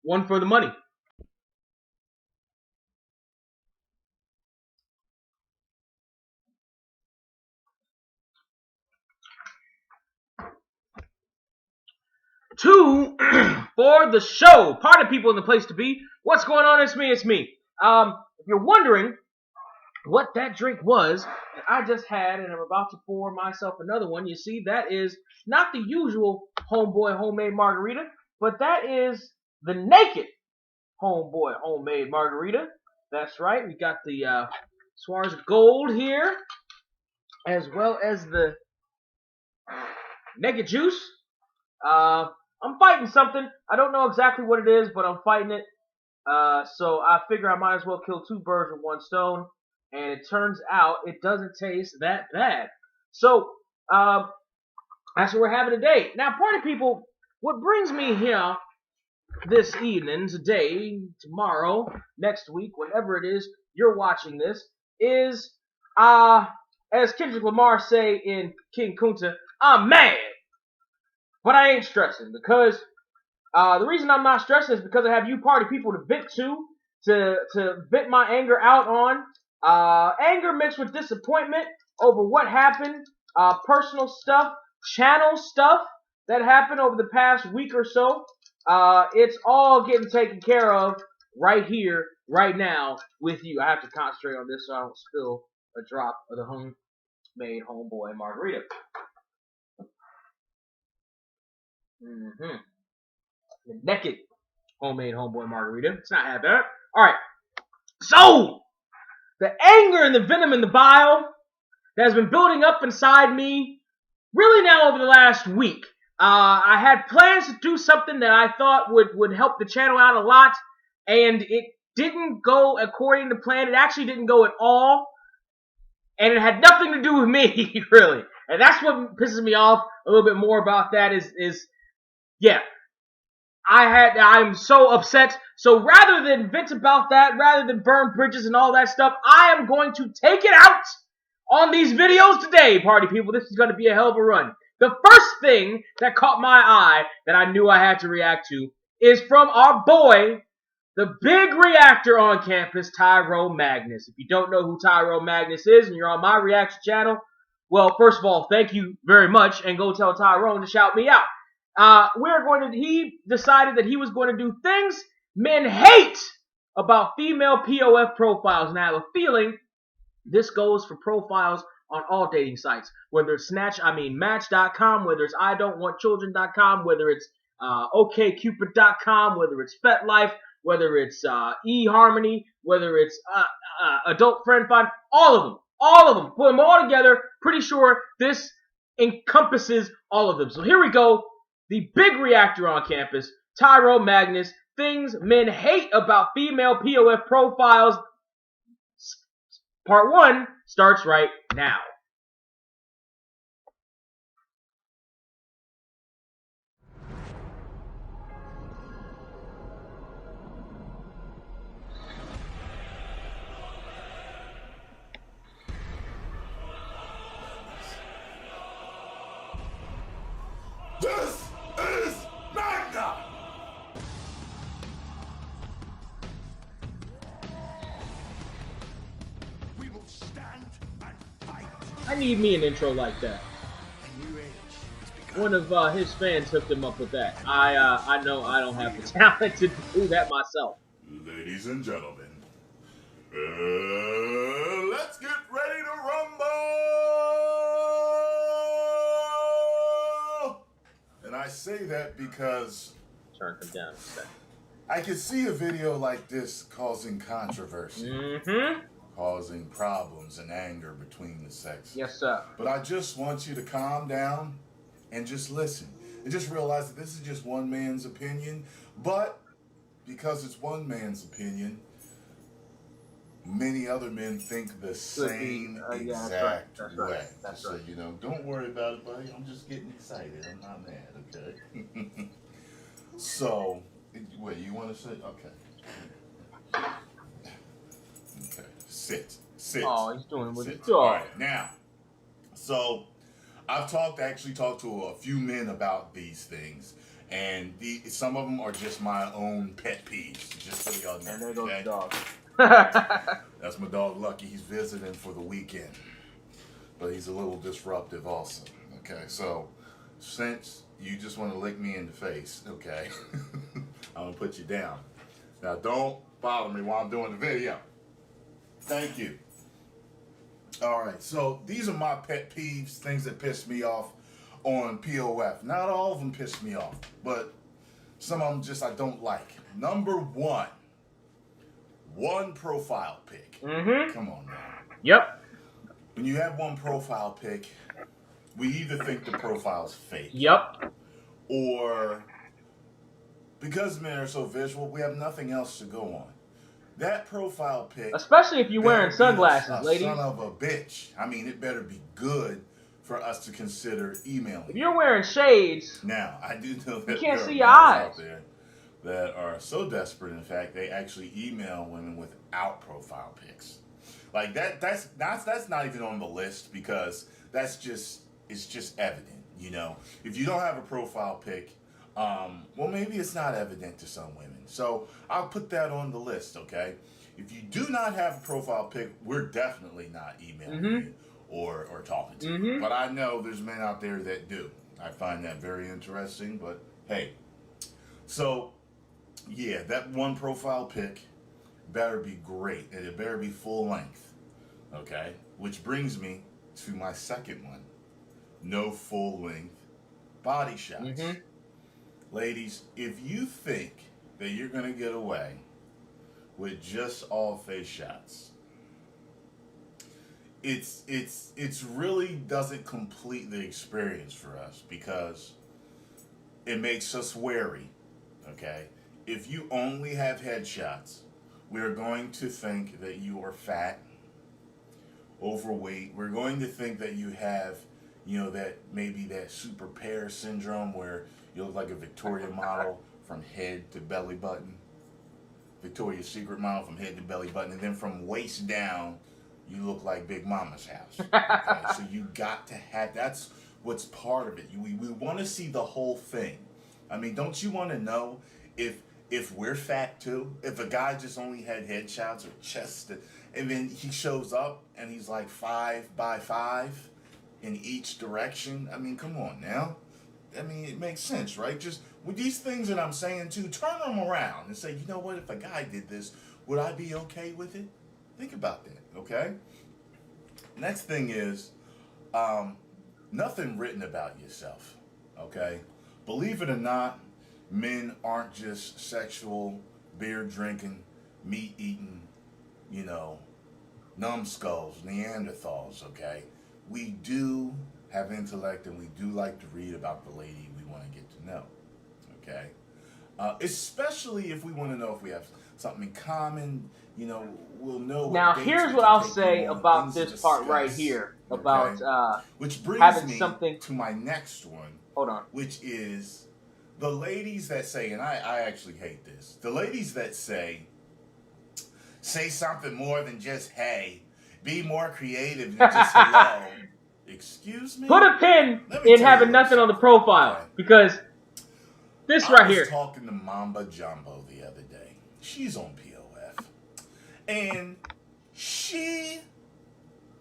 one for the money. Two for the show. Party people in the place to be. What's going on? It's me. If you're wondering what that drink was that I just had and I'm about to pour myself another one, you see, that is not the usual Homeboy homemade margarita, but that is the Naked Homeboy homemade margarita. That's right. We got the Suarez Gold here, as well as the Naked Juice. I'm fighting something. I don't know exactly what it is, but I'm fighting it. So I figure I might as well kill two birds with one stone. And it turns out it doesn't taste that bad. So that's what we're having today. Now, party people, what brings me here this evening, today, tomorrow, next week, whenever it is you're watching this, is, as Kendrick Lamar say in King Kunta, I'm mad. But I ain't stressing, because the reason I'm not stressing is because I have you party people to vent to vent my anger out on. Anger mixed with disappointment over what happened, personal stuff, channel stuff that happened over the past week or so. It's all getting taken care of right here, right now, with you. I have to concentrate on this so I don't spill a drop of the homemade homeboy margarita. The Naked homemade homeboy margarita. It's not half bad. Alright. So, the anger and the venom and the bile that has been building up inside me really now over the last week. I had plans to do something that I thought would help the channel out a lot, and it didn't go according to plan. It actually didn't go at all, and it had nothing to do with me, really. And that's what pisses me off a little bit more about that is yeah. I'm so upset. So rather than vent about that, rather than burn bridges and all that stuff, I am going to take it out on these videos today, party people. This is going to be a hell of a run. The first thing that caught my eye that I knew I had to react to is from our boy, the big reactor on campus, Tyrone Magnus. If you don't know who Tyrone Magnus is and you're on my reaction channel, well, first of all, thank you very much, and go tell Tyrone to shout me out. He decided that he was going to do things men hate about female POF profiles. And I have a feeling this goes for profiles on all dating sites. Whether it's Match.com, whether it's IDon'tWantChildren.com, whether it's OkCupid.com, whether it's FetLife, whether it's eHarmony, whether it's Adult Friend Find, all of them. Put them all together. Pretty sure this encompasses all of them. So here we go. The big reactor on campus, Tyrone Magnus, things men hate about female POF profiles. Part 1 starts right now. This is Magna! We will stand and fight. I need me an intro like that. One of his fans hooked him up with that. I know I don't have the talent to do that myself. Ladies and gentlemen, let's get ready to rumble! And I say that because Turn him down a second. I can see a video like this causing controversy, causing problems and anger between the sexes. Yes, sir. But I just want you to calm down and just listen. And just realize that this is just one man's opinion. But because it's one man's opinion, many other men think the same exact way. That's right. You know, don't worry about it, buddy. I'm just getting excited. I'm not mad, okay? So, wait, you want to sit? Okay. Okay. Sit. Oh, he's doing what he's doing. All right, now, so I've actually talked to a few men about these things, and some of them are just my own pet peeves. Just so y'all know. And there goes Okay? the dog. That's my dog Lucky. He's visiting for the weekend, but he's a little disruptive also. Okay, so since you just want to lick me in the face, okay, I'm gonna put you down. Now don't bother me while I'm doing the video. Thank you. All right, so these are my pet peeves, things that piss me off on POF. Not all of them piss me off, but some of them just I don't like. Number one profile pic. Mm-hmm. Come on now. Yep. When you have one profile pic, we either think the profile's fake. Yep. Or because men are so visual, we have nothing else to go on. That profile pic, especially if you're wearing sunglasses, a ladies. Son of a bitch. I mean, it better be good for us to consider emailing. If you're wearing shades, now I do know that you can't there see are your guys eyes out there that are so desperate. In fact, they actually email women without profile pics. Like that's not even on the list because it's just evident. You know, if you don't have a profile pic, well, maybe it's not evident to some women. So I'll put that on the list, okay? If you do not have a profile pic, we're definitely not emailing you or talking to you. But I know there's men out there that do. I find that very interesting, but hey. So, yeah, that one profile pic better be great, and it better be full length, okay? Which brings me to my second one. No full length body shots. Ladies, if you think that you're going to get away with just all face shots, it's really doesn't complete the experience for us because it makes us wary, okay? If you only have headshots, we're going to think that you are fat, overweight. We're going to think that you have, you know, that maybe that super pair syndrome where you look like a Victoria model from head to belly button. Victoria's Secret model from head to belly button. And then from waist down, you look like Big Mama's house. Okay? So you got to have, that's what's part of it. We want to see the whole thing. I mean, don't you want to know if we're fat too? If a guy just only had headshots or chest, and then he shows up and he's like 5'5" in each direction. I mean, come on now. I mean, it makes sense, right? Just with these things that I'm saying too, turn them around and say, you know what? If a guy did this, would I be okay with it? Think about that, okay? Next thing is, nothing written about yourself, okay? Believe it or not, men aren't just sexual, beer drinking, meat eating, you know, numbskulls, Neanderthals, okay? We do have intellect and we do like to read about the lady we want to get to know, okay? Especially if we want to know if we have something in common, you know, we'll know. Now, here's what I'll say about this part right here, about which brings having me something to my next one. Hold on. Which is the ladies that say, and I actually hate this, the ladies that say something more than just hey, be more creative than just hello. Excuse me? Put a pin in having nothing on the profile, okay? Because this right here. I was talking to Mamba Jumbo the other day. She's on POF. And she...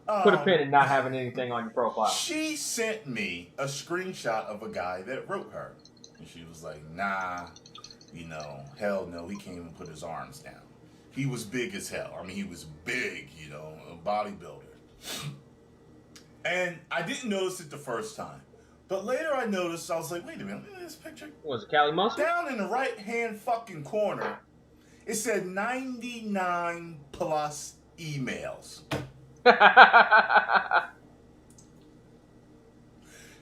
Put a pin in not having anything on your profile. She sent me a screenshot of a guy that wrote her. And she was like, nah, you know, hell no, he can't even put his arms down. He was big as hell. I mean, he was big, you know, a bodybuilder. And I didn't notice it the first time. But later I noticed, I was like, wait a minute, look at this picture. Was it Cali Muscle? Down in the right-hand fucking corner, it said 99 plus emails.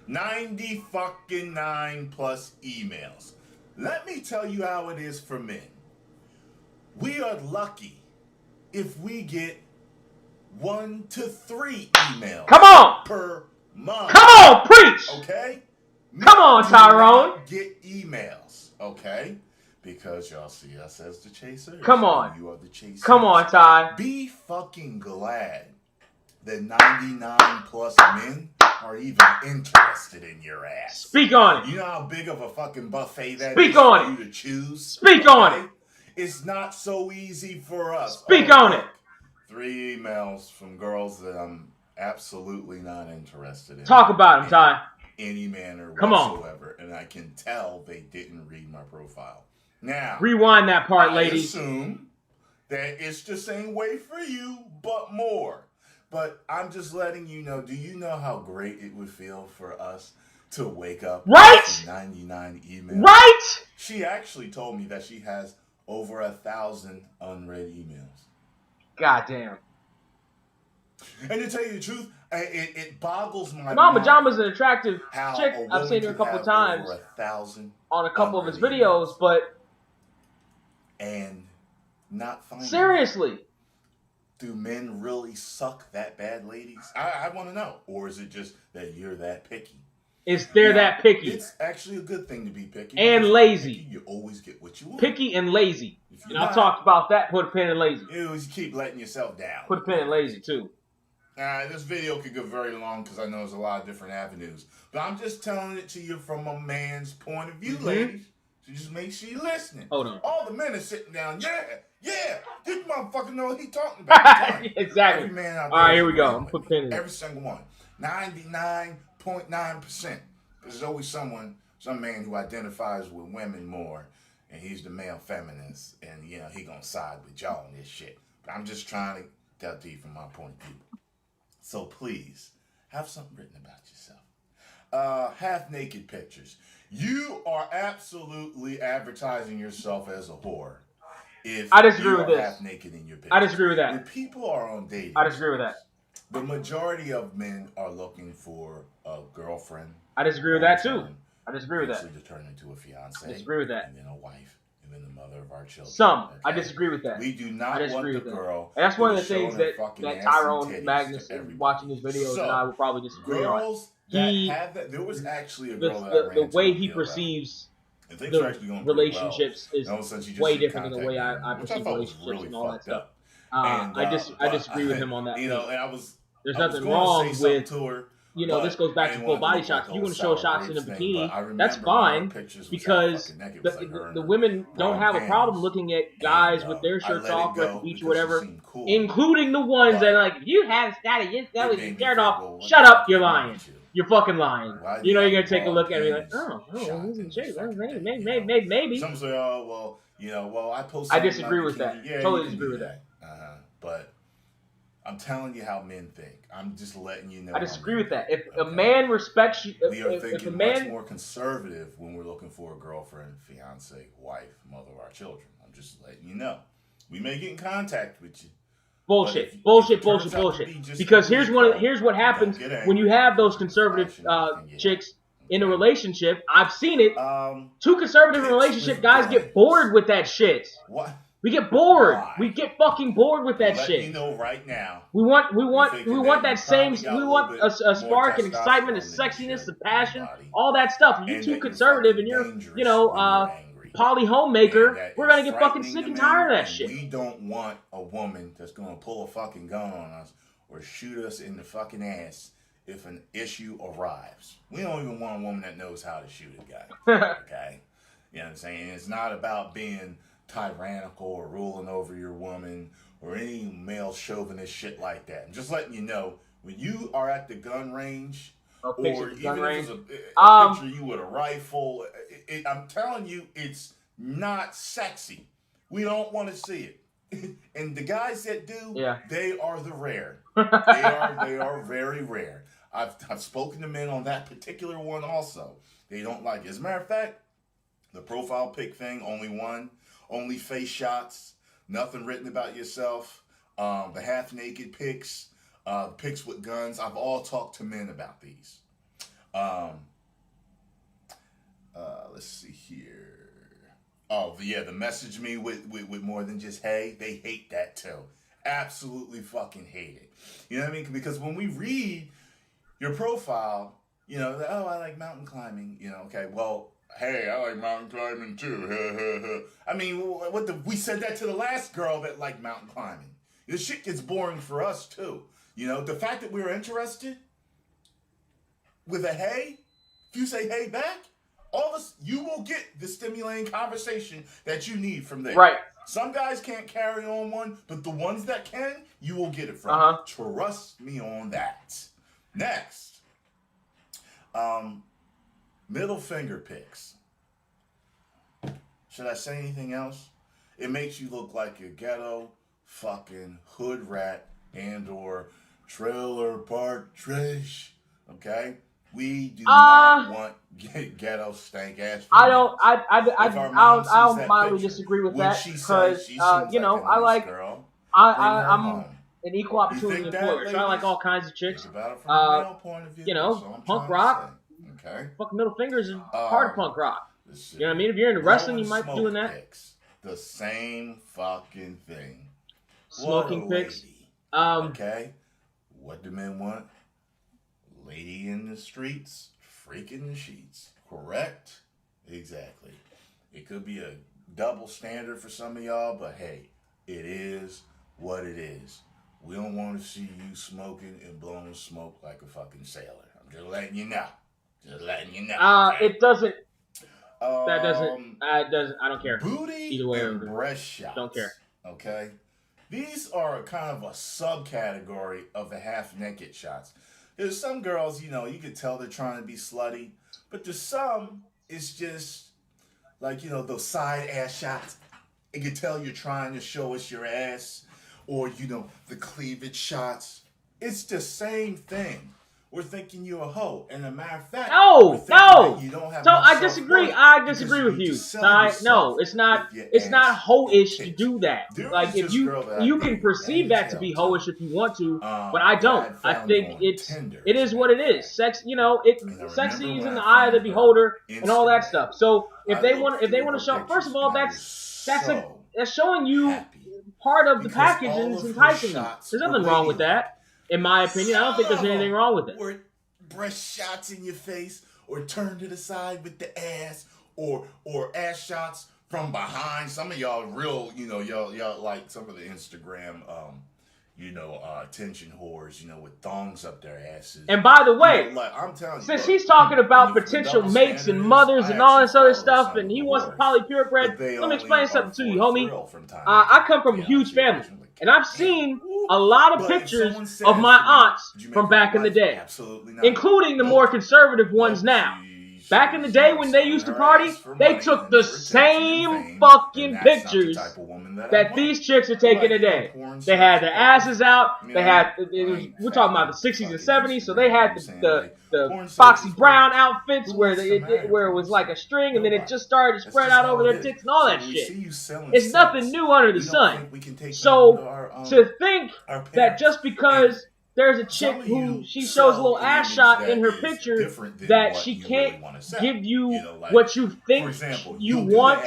90 fucking 9 plus emails. Let me tell you how it is for men. We are lucky if we get 1 to 3 emails. Come on! Per month. Come on, preach! Okay? Come on, Tyrone. Get emails, okay? Because y'all see us as the chasers. Come on. You are the chasers. Come on, Ty. Be fucking glad that 99 plus men are even interested in your ass. Speak on it. You know how big of a fucking buffet that Speak is on for it. you to choose? Speak on it. It's not so easy for us. Speak on it. 3 emails from girls that I'm absolutely not interested in. Talk about him, Ty. Any manner Come whatsoever. And I can tell they didn't read my profile. Now, rewind that part, ladies. I assume that it's the same way for you, but more. But I'm just letting you know, do you know how great it would feel for us to wake up right? 99 emails? Right? She actually told me that she has over 1,000 unread emails. Goddamn. And to tell you the truth, it boggles my Mama mind. Jama's an attractive chick. A I've seen her a couple of times over 1,000 on a couple of his unread videos, emails. but and not finding seriously, do men really suck that bad, ladies? I want to know. Or is it just that you're that picky? they're that picky. It's actually a good thing to be picky. And lazy. Picky, you always get what you want. Picky and lazy. And not, I'll talk about that. Put a pin in lazy. You always keep letting yourself down. Put a pin in lazy, too. This video could go very long because I know there's a lot of different avenues. But I'm just telling it to you from a man's point of view, ladies. So just make sure you're listening. Hold on. All the men are sitting down. Yeah. This motherfucker know what he's talking about. Exactly. Every man out there. All right, here we go. I'm put pin in. Every single one. 99.9%. There's always some man who identifies with women more, and he's the male feminist, and he gonna side with y'all on this shit. But I'm just trying to tell to you from my point of view. So please, have something written about yourself. Half-naked pictures. You are absolutely advertising yourself as a whore. If I disagree with this. Half-naked in your pictures. I disagree with that. When people are on dating, I disagree with that. The majority of men are looking for a girlfriend. I disagree with that too. I disagree with that. Eventually to turn into a fiance. I disagree with that. And then a wife. And then the mother of our children. Some. Okay? I disagree with that. We do not want the girl. And that's one of the things that Tyrone Magnus is watching his videos and I would probably disagree on. There was actually a girl that I ran the way he perceives the relationships is way different than the way I perceive relationships and all that stuff. I disagree with him on that. And there's nothing wrong with, this goes back to full body shots. If you want to show shots in a bikini, that's fine, because the women don't have a problem looking at guys with their shirts off or at the beach or whatever, including the ones that are like, you have got it, that was your shirt off. Shut up, you're lying. You're fucking lying. You're going to take a look at me like, he's in shape. Maybe. Some say, I posted. I disagree with that. Totally disagree with that. But I'm telling you how men think. I'm just letting you know. I disagree with that. If a man respects you, we are thinking much more conservative when we're looking for a girlfriend, fiance, wife, mother of our children. I'm just letting you know. We may get in contact with you. Bullshit. Because here's what happens when you have those conservative chicks in a relationship. I've seen it. Two conservative relationship guys get bored with that shit. What? We get bored. Why? We get fucking bored with that shit. You know right now. We want that same. We want a spark and excitement and sexiness and passion, all that stuff. If you're too conservative and you're poly homemaker, we're gonna get fucking sick and tired of that shit. We don't want a woman that's gonna pull a fucking gun on us or shoot us in the fucking ass if an issue arrives. We don't even want a woman that knows how to shoot a guy. Okay, you know what I'm saying? It's not about being tyrannical or ruling over your woman or any male chauvinist shit like that. I'm just letting you know, when you are at the gun range, or even if it's a picture you with a rifle, I'm telling you, it's not sexy. We don't want to see it. And the guys that do, they are the rare. They are very rare. I've spoken to men on that particular one also. They don't like it. As a matter of fact, the profile pic thing, only face shots, nothing written about yourself, the half-naked pics, pics with guns. I've all talked to men about these. Let's see here. The message me with more than just hey, they hate that too. Absolutely fucking hate it. You know what I mean? Because when we read your profile, I like mountain climbing. Okay, well, hey, I like mountain climbing too. I mean, we said that to the last girl that liked mountain climbing. The shit gets boring for us too. You know, the fact that we're interested with a hey, if you say hey back, all this you will get the stimulating conversation that you need from there. Right. Some guys can't carry on one, but the ones that can, you will get it from. Trust me on that. Next, middle finger pics. Should I say anything else? It makes you look like a ghetto fucking hood rat and or trailer park trash. Okay? We do not want ghetto stank ass. I don't mildly disagree with that because you know I like I'm an equal opportunity employer, so I like all kinds of chicks. You know, punk rock. Okay. Fucking middle fingers is part of punk rock. You know what I mean? If you're into wrestling, you might be doing that. Pics. The same fucking thing. Smoking pics. Okay. What do men want? Lady in the streets, freak in the sheets. Correct? Exactly. It could be a double standard for some of y'all, but hey, it is what it is. We don't want to see you smoking and blowing smoke like a fucking sailor. I'm just letting you know. Okay? It doesn't. That doesn't. I don't care. Booty either way and breast shots. Don't care. Okay. These are kind of a subcategory of the half-naked shots. There's some girls, you know, you can tell they're trying to be slutty, but there's some, it's just like, you know, those side ass shots. You can tell you're trying to show us your ass, or, you know, the cleavage shots. It's the same thing. We're thinking you're a hoe, and a matter of fact, no. You don't have so I disagree. I disagree with you. No, it's not. It's not hoe-ish to do that. Like if you can perceive that to be hoe-ish if you want to, but I don't. I think it is what it is. Sex, you know, sexy is in the eye of the beholder and all that stuff. So if they want to show, first of all, that's showing you part of the package and it's enticing you. There's nothing wrong with that. In my opinion, I don't think there's anything wrong with it. Or breast shots in your face, or turn to the side with the ass, or ass shots from behind. Some of y'all real, you know, y'all like some of the Instagram, attention whores, you know, with thongs up their asses. And by the way, you know, like, I'm telling you, since he's talking about potential mates and mothers and all this other stuff, and he wants to poly purebred, let me explain something to you, homie. I come from a huge family, and I've seen a lot of pictures of my aunts from back in the day, including the more conservative ones now. Back in the day when they used to party, they took the same fucking pictures that these chicks are taking today. They had their asses out. They had, we're talking about the 60s and 70s, so they had the Foxy Brown outfits where it was like a string and then it just started to spread out over their tits and all that shit. It's nothing new under the sun. So to think that just because there's a chick who she shows a little ass shot in her picture that she can't give you what you think you want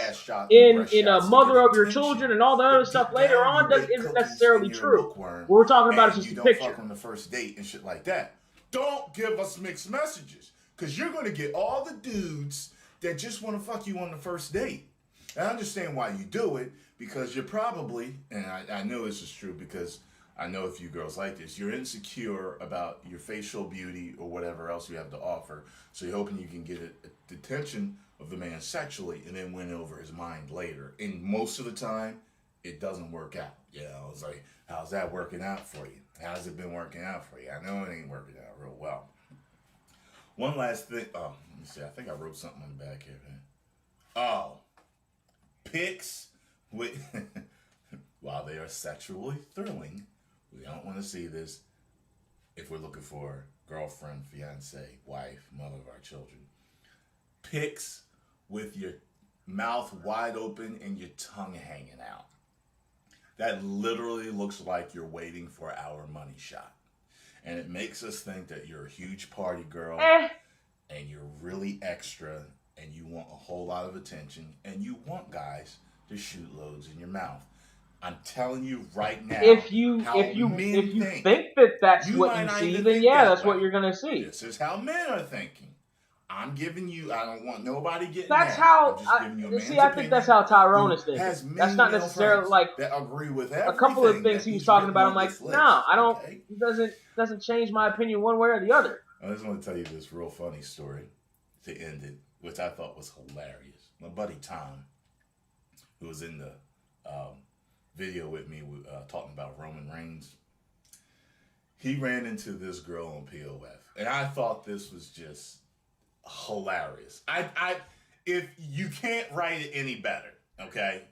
in a mother of your children and all the other stuff later on isn't necessarily true. What we're talking about is just a picture. On the first date and shit like that. Don't give us mixed messages, because you're going to get all the dudes that just want to fuck you on the first date. And I understand why you do it, because you're probably, and I know this is true because I know a few girls like this, you're insecure about your facial beauty or whatever else you have to offer. So you're hoping you can get the attention of the man sexually and then win over his mind later. And most of the time, it doesn't work out. You know, it's like, how's that working out for you? How's it been working out for you? I know it ain't working out real well. One last thing. Oh, let me see. I think I wrote something on the back here, man. Oh. Pics with... While they are sexually thrilling, we don't want to see this if we're looking for girlfriend, fiance, wife, mother of our children. Pics with your mouth wide open and your tongue hanging out. That literally looks like you're waiting for our money shot. And it makes us think that you're a huge party girl and you're really extra and you want a whole lot of attention and you want guys to shoot loads in your mouth. I'm telling you right now. If you think that that's what you see, then yeah, that's what you're gonna see. This is how men are thinking. I'm giving you. I don't want nobody getting That's mad. how. I'm just giving you a man's I think that's opinion how Tyrone who is thinking. has That's many not male necessarily friends like that agree with a couple of everything things that he was he's talking written about. I'm on like, this no, list. I don't. Okay. Doesn't change my opinion one way or the other. I just want to tell you this real funny story to end it, which I thought was hilarious. My buddy Tom, who was in the video with me talking about Roman Reigns, he ran into this girl on POF, and I thought this was just hilarious. If you can't write it any better, okay?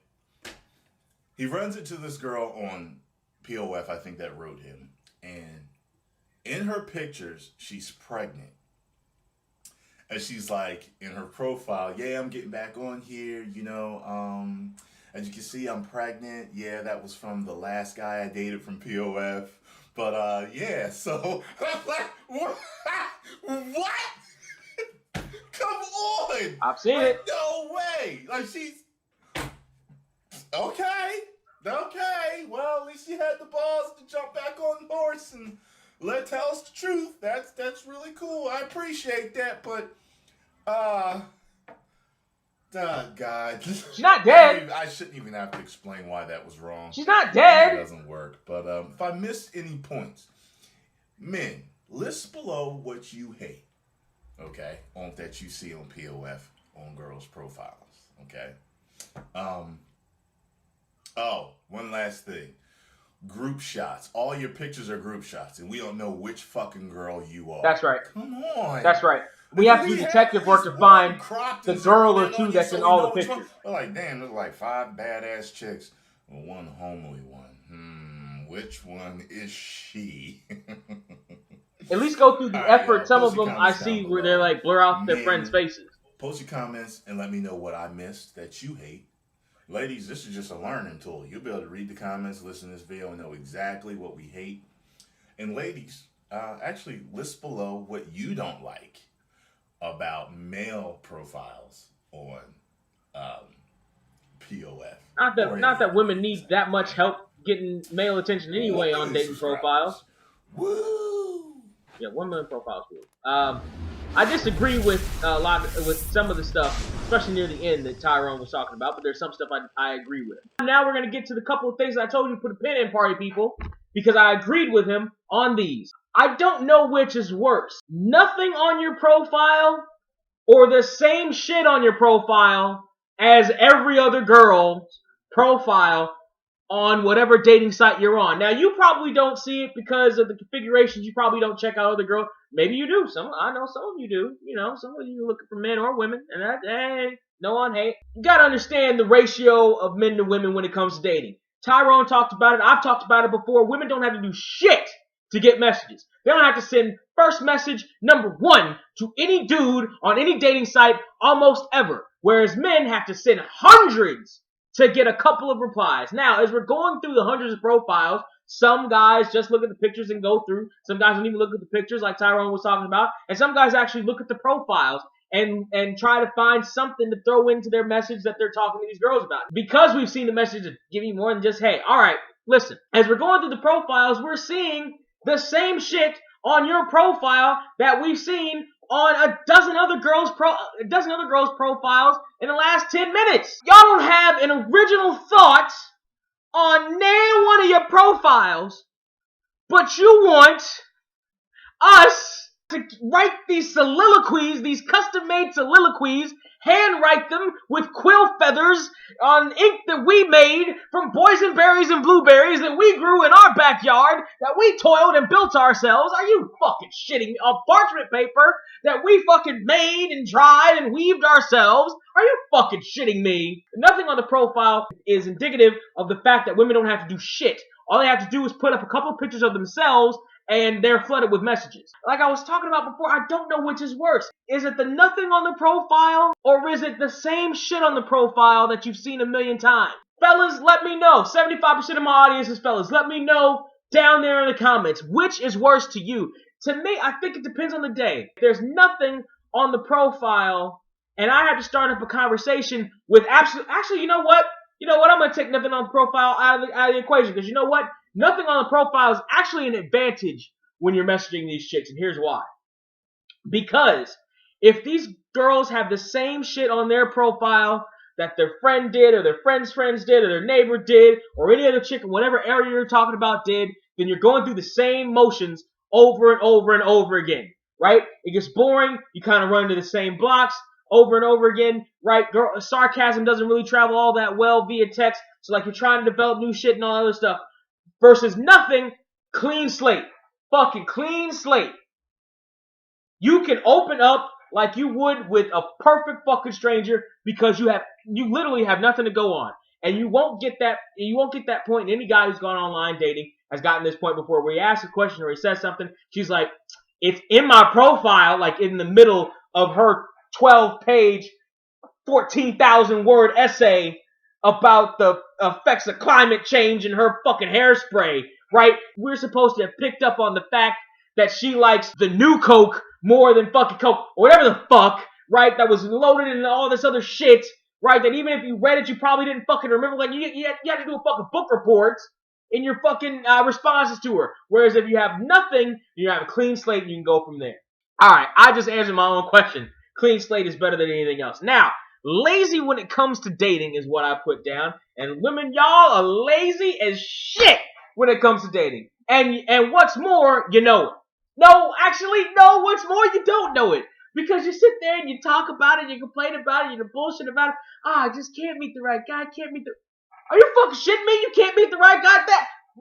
He runs into this girl on POF, I think that wrote him, and in her pictures, she's pregnant. And she's like, in her profile, yeah, I'm getting back on here, as you can see, I'm pregnant. Yeah, that was from the last guy I dated from POF. But, yeah, so, I'm like, what? Come on! I've seen it. No way! Like, she's, okay, well, at least you had the balls to jump back on the horse and tell us the truth. That's really cool. I appreciate that, but, oh, God. She's not dead. I shouldn't even have to explain why that was wrong. She's not dead. It doesn't work. But if I missed any points, men, list below what you hate, okay, that you see on POF on girls' profiles, okay? Oh, one last thing. Group shots. All your pictures are group shots, and we don't know which fucking girl you are. That's right. Come on. That's right. We have to do detective work to find the girl or two that's in all the pictures. We're like, damn, there's like 5 badass chicks and one homely one. Which one is she? At least go through the effort. Some of post your them I comments see down where below. they're like blur out their Men, friends' faces. Post your comments and let me know what I missed that you hate. Ladies, this is just a learning tool. You'll be able to read the comments, listen to this video, and know exactly what we hate. And ladies, actually list below what you don't like about male profiles on POF. Not that women need that much help getting male attention anyway on dating profiles. Woo! Yeah, women profiles. I disagree with with some of the stuff, especially near the end that Tyrone was talking about, but there's some stuff I agree with. Now we're going to get to the couple of things I told you to put a pin in, party people, because I agreed with him on these. I don't know which is worse. Nothing on your profile or the same shit on your profile as every other girl's profile on whatever dating site you're on. Now, you probably don't see it because of the configurations. You probably don't check out other girls. Maybe you do. I know some of you do. Some of you are looking for men or women. And hey, no one hate. You got to understand the ratio of men to women when it comes to dating. Tyrone talked about it. I've talked about it before. Women don't have to do shit to get messages. They don't have to send first message number 1 to any dude on any dating site almost ever. Whereas men have to send hundreds to get a couple of replies. Now, as we're going through the hundreds of profiles, some guys just look at the pictures and go through. Some guys don't even look at the pictures like Tyrone was talking about. And some guys actually look at the profiles and try to find something to throw into their message that they're talking to these girls about. Because we've seen the message of giving more than just, hey, all right, listen. As we're going through the profiles, we're seeing the same shit on your profile that we've seen on a dozen other girls' profiles in the last 10 minutes. Y'all don't have an original thought on neither one of your profiles, but you want us to write these soliloquies, these custom-made soliloquies, handwrite them with quill feathers on ink that we made from boysenberries and blueberries that we grew in our backyard, that we toiled and built ourselves. Are you fucking shitting me? On parchment paper that we fucking made and dried and weaved ourselves. Are you fucking shitting me? Nothing on the profile is indicative of the fact that women don't have to do shit. All they have to do is put up a couple of pictures of themselves and they're flooded with messages. Like I was talking about before, I don't know which is worse. Is it the nothing on the profile, or is it the same shit on the profile that you've seen a million times? Fellas, let me know. 75% of my audience is fellas. Let me know down there in the comments. Which is worse to you? To me, I think it depends on the day. If there's nothing on the profile, and I have to start up a conversation with actually, you know what? I'm going to take nothing on the profile out of the equation, because you know what? Nothing on the profile is actually an advantage when you're messaging these chicks, and here's why. Because If these girls have the same shit on their profile that their friend did, or their friend's friends did, or their neighbor did, or any other chick in whatever area you're talking about did, then you're going through the same motions over and over and over again, right? It gets boring. You kind of run into the same blocks over and over again, right? Sarcasm doesn't really travel all that well via text, so like you're trying to develop new shit and all that other stuff. Versus nothing, clean slate. Fucking clean slate. You can open up like you would with a perfect fucking stranger because you literally have nothing to go on. And you won't get that point in any guy who's gone online dating has gotten this point before where he asks a question or he says something. She's like, it's in my profile, like in the middle of her 12-page, 14,000 word essay about the effects of climate change and her fucking hairspray, right? We're supposed to have picked up on the fact that she likes the new Coke more than fucking Coke, or whatever the fuck, right? That was loaded in all this other shit, right? That even if you read it, you probably didn't fucking remember. Like, you had to do a fucking book report in your fucking responses to her. Whereas if you have nothing, you have a clean slate and you can go from there. Alright, I just answered my own question. Clean slate is better than anything else. Now, lazy when it comes to dating is what I put down. And women, y'all are lazy as shit when it comes to dating. And what's more, you know it. No, actually, no, what's more, you don't know it. Because you sit there and you talk about it, you complain about it, you bullshit about it. I just can't meet the right guy, Are you fucking shitting me? You can't meet the right guy?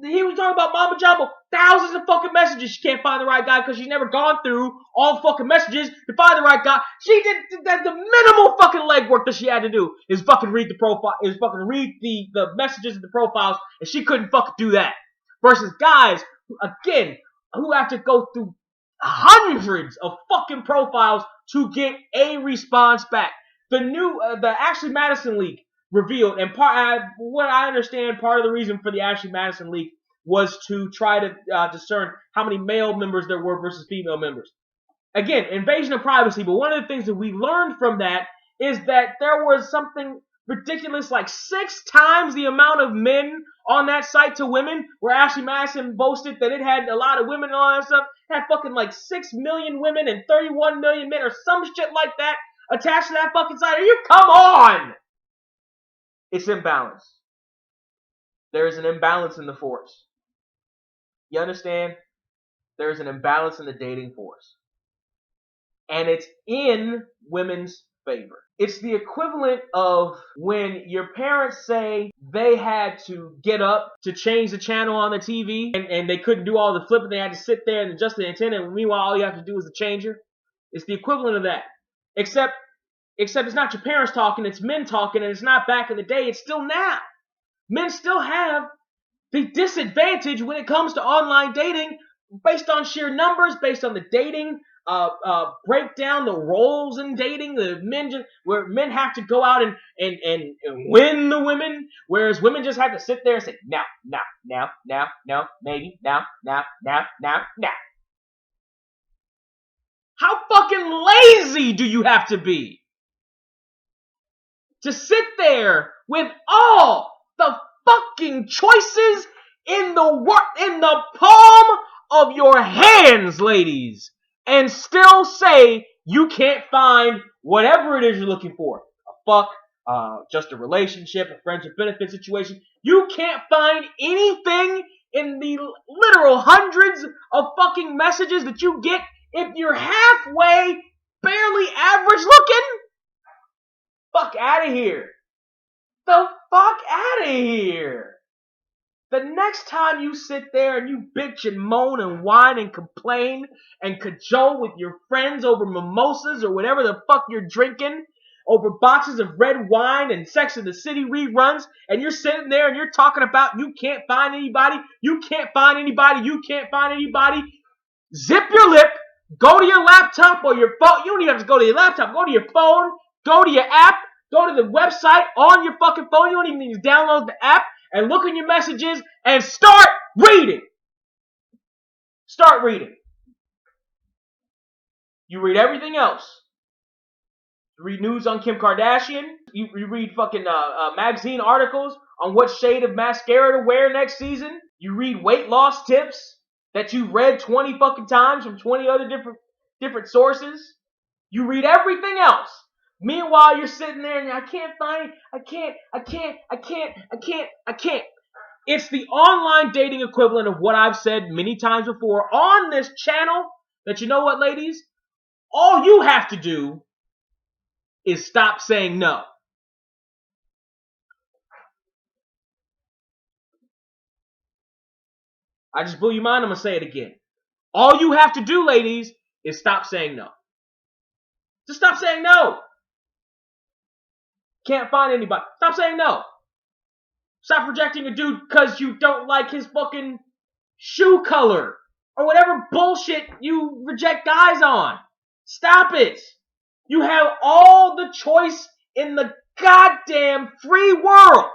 He was talking about Mama Jumbo. Thousands of fucking messages. She can't find the right guy because she's never gone through all the fucking messages to find the right guy. She did the minimal fucking legwork that she had to do is fucking read the profile, is fucking read the messages and the profiles, and she couldn't fucking do that. Versus guys, who have to go through hundreds of fucking profiles to get a response back. The Ashley Madison leak revealed, and what I understand, part of the reason for the Ashley Madison leak was to try to discern how many male members there were versus female members. Again, invasion of privacy, but one of the things that we learned from that is that there was something ridiculous, like 6 times the amount of men on that site to women, where Ashley Madison boasted that it had a lot of women and all that stuff. It had fucking like 6 million women and 31 million men or some shit like that attached to that fucking site. Are you? Come on! It's imbalance. There is an imbalance in the force. You understand? There is an imbalance in the dating force. And it's in women's favor. It's the equivalent of when your parents say they had to get up to change the channel on the TV and they couldn't do all the flipping. They had to sit there and adjust the antenna, and meanwhile all you have to do is the changer. It's the equivalent of that. Except it's not your parents talking, it's men talking, and it's not back in the day, it's still now. Men still have the disadvantage when it comes to online dating based on sheer numbers, based on the dating break down the roles in dating. Where men have to go out and win the women, whereas women just have to sit there and say no, maybe, now. How fucking lazy do you have to be to sit there with all the fucking choices in the palm of your hands, ladies, and still say you can't find whatever it is you're looking for? A fuck, just a relationship, a friends with benefit situation. You can't find anything in the literal hundreds of fucking messages that you get if you're halfway, barely average looking. Fuck out of here. The fuck out of here. The next time you sit there and you bitch and moan and whine and complain and cajole with your friends over mimosas or whatever the fuck you're drinking, over boxes of red wine and Sex and the City reruns, and you're sitting there and you're talking about you can't find anybody, zip your lip, go to your laptop or your phone. You don't even have to go to your laptop. Go to your phone, go to your app, go to the website on your fucking phone. You don't even need to download the app. And look in your messages and start reading. Start reading. You read everything else. You read news on Kim Kardashian. You read fucking magazine articles on what shade of mascara to wear next season. You read weight loss tips that you've read 20 fucking times from 20 other different sources. You read everything else. Meanwhile, you're sitting there and I can't. It's the online dating equivalent of what I've said many times before on this channel, that you know what, ladies? All you have to do is stop saying no. I just blew your mind. I'm going to say it again. All you have to do, ladies, is stop saying no. Just stop saying no. Can't find anybody. Stop saying no. Stop rejecting a dude because you don't like his fucking shoe color or whatever bullshit you reject guys on. Stop it. You have all the choice in the goddamn free world.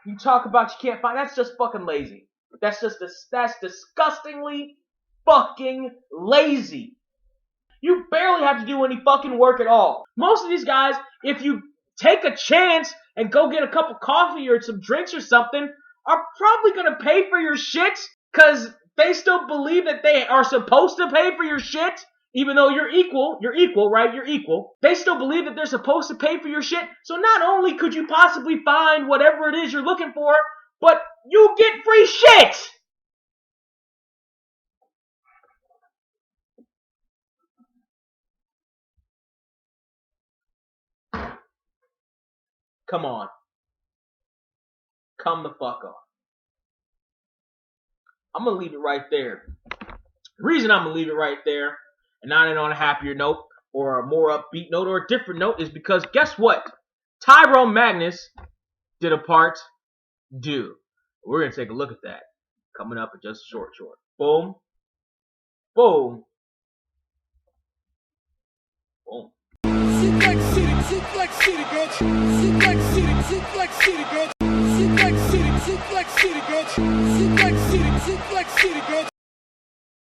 You talk about you can't find. That's just fucking lazy. That's disgustingly fucking lazy. You barely have to do any fucking work at all. Most of these guys, if you take a chance and go get a cup of coffee or some drinks or something, are probably gonna pay for your shit because they still believe that they are supposed to pay for your shit, even though you're equal, right? You're equal. They still believe that they're supposed to pay for your shit. So not only could you possibly find whatever it is you're looking for, but you get free shit! Come on. Come the fuck on. I'm going to leave it right there. The reason I'm going to leave it right there and not end on a happier note or a more upbeat note or a different note is because guess what? Tyrone Magnus did a part 2. We're going to take a look at that coming up in just a short. Boom. Boom. Boom. Suplex City, bitch. Suplex City, bitch. Suplex City, bitch. Suplex City,